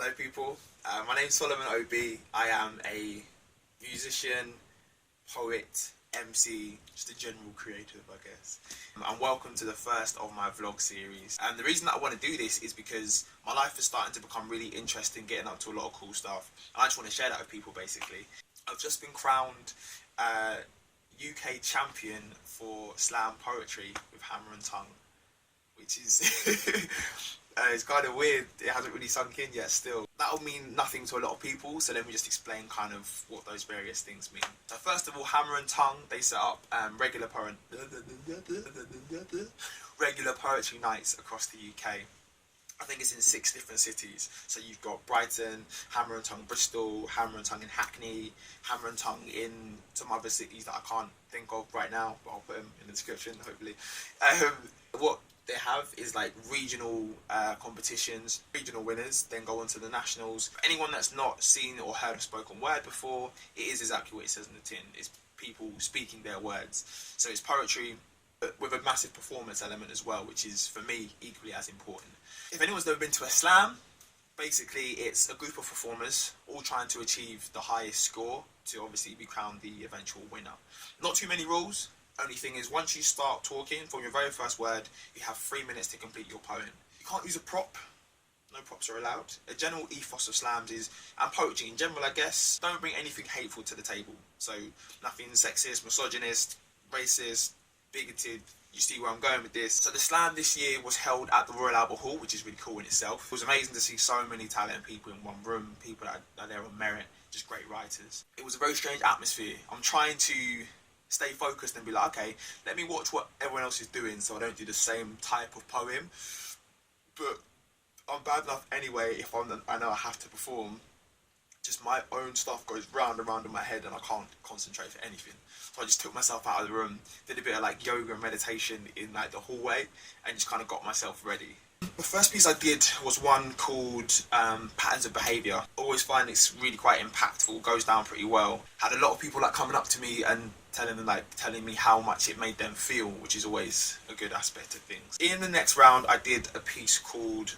Hello people, my name's Solomon OB. I am a musician, poet, MC, just a general creative I guess. And welcome to the first of my vlog series. And the reason that I want to do this is because my life is starting to become really interesting, getting up to a lot of cool stuff. And I just want to share that with people basically. I've just been crowned UK champion for slam poetry with Hammer and Tongue, which is it's kind of weird. It hasn't really sunk in yet still. That'll mean nothing to a lot of people, so let me just explain kind of what those various things mean. So first of all, Hammer and Tongue, they set up regular poetry nights across the UK. I think it's in 6 different cities. So you've got Brighton, Hammer and Tongue Bristol, Hammer and Tongue in Hackney, Hammer and Tongue in some other cities that I can't think of right now, but I'll put them in the description hopefully. What they have is like regional competitions, regional winners then go on to the nationals. For anyone that's not seen or heard a spoken word before, it is exactly what it says in the tin. It's people speaking their words. So it's poetry, but with a massive performance element as well, which is for me equally as important. If anyone's never been to a slam, basically it's a group of performers all trying to achieve the highest score to obviously be crowned the eventual winner. Not too many rules. Only thing is, once you start talking, from your very first word, you have 3 minutes to complete your poem. You can't use a prop. No props are allowed. A general ethos of slams is, and poetry in general I guess, don't bring anything hateful to the table. So nothing sexist, misogynist, racist, bigoted. You see where I'm going with this. So the slam this year was held at the Royal Albert Hall, which is really cool in itself. It was amazing to see so many talented people in one room, people that are there on merit, just great writers. It was a very strange atmosphere. I'm trying to stay focused and be like, okay, let me watch what everyone else is doing so I don't do the same type of poem. But I'm bad enough anyway if I know I have to perform. Just my own stuff goes round and round in my head and I can't concentrate for anything. So I just took myself out of the room, did a bit of like yoga and meditation in like the hallway and just kind of got myself ready. The first piece I did was one called Patterns of Behaviour. Always find it's really quite impactful, goes down pretty well. Had a lot of people like coming up to me and telling me how much it made them feel, which is always a good aspect of things. In the next round I did a piece called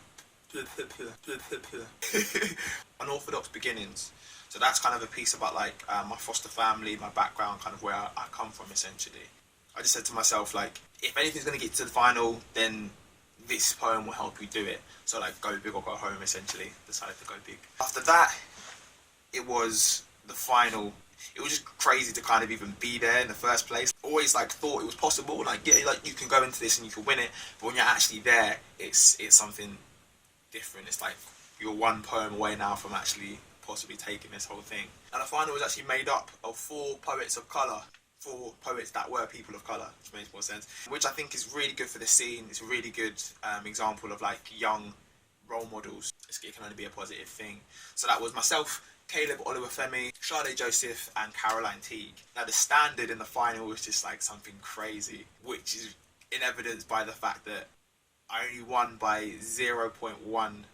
Unorthodox Beginnings. So that's kind of a piece about like my foster family, my background, kind of where I come from essentially. I just said to myself like, if anything's going to get to the final, then this poem will help you do it. So like, go big or go home essentially. Decided to go big. After that, it was the final. It was just crazy to kind of even be there in the first place. Always like thought it was possible, like yeah, like you can go into this and you can win it. But when you're actually there, it's something different. It's like you're one poem away now from actually possibly taking this whole thing. And the final was actually made up of 4 poets of colour. 4 poets that were people of colour, which makes more sense. Which I think is really good for the scene. It's a really good example of like young role models. It can only be a positive thing. So that was myself, Caleb Oluwafemi, Sade Joseph and Caroline Teague. Now the standard in the final was just like something crazy, which is in evidence by the fact that I only won by 0.1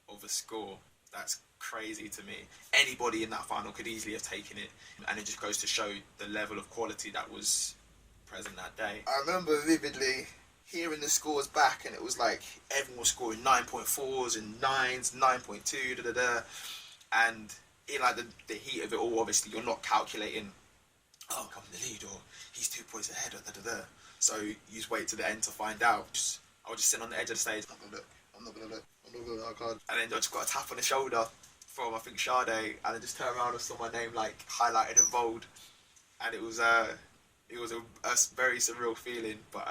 of a score. That's crazy to me. Anybody in that final could easily have taken it, and it just goes to show the level of quality that was present that day. I remember vividly hearing the scores back and it was like everyone was scoring 9.4s and 9s, 9.2, and in like the heat of it all, obviously you're not calculating, oh, I'm in the lead or he's 2 points ahead or so you just wait to the end to find out. I was just sitting on the edge of the stage, I'm not gonna look, I can't. And then I just got a tap on the shoulder from I think Sade, and I just turned around and saw my name like highlighted in bold, and it was a very surreal feeling, but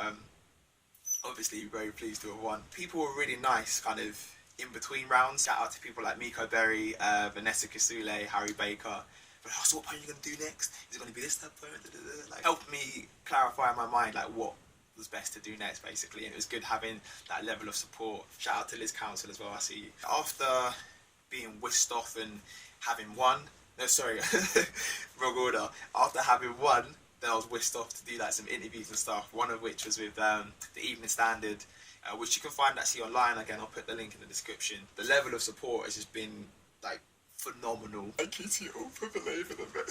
obviously very pleased to have won. People were really nice kind of in between rounds. Shout out to people like Miko Berry, Vanessa Kasule, Harry Baker. But so what poem are you going to do next? Is it going to be this type of poem? Like, helped me clarify in my mind like what was best to do next basically, and it was good having that level of support. Shout out to Liz Council as well, I see you. After being whisked off and having won, no sorry, wrong order. After having won, then I was whisked off to do like some interviews and stuff, one of which was with the Evening Standard, which you can find actually online. Again, I'll put the link in the description. The level of support has just been like phenomenal. Thank you to you all for believing in me.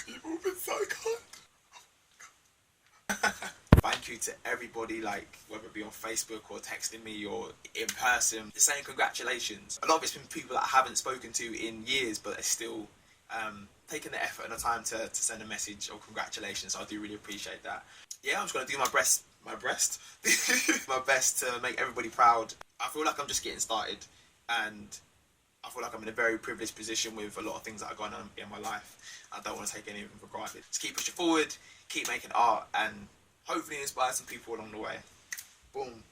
You've all been so kind. thank you to everybody, like whether it be on Facebook or texting me or in person, just saying congratulations. A lot of it's been people that I haven't spoken to in years, but are still taking the effort and the time to send a message of congratulations. So I do really appreciate that. Yeah, I'm just gonna do my best, my best to make everybody proud. I feel like I'm just getting started, and I feel like I'm in a very privileged position with a lot of things that are going on in my life. I don't want to take any of them for granted. Just keep pushing forward, keep making art, and hopefully inspire some people along the way. Boom.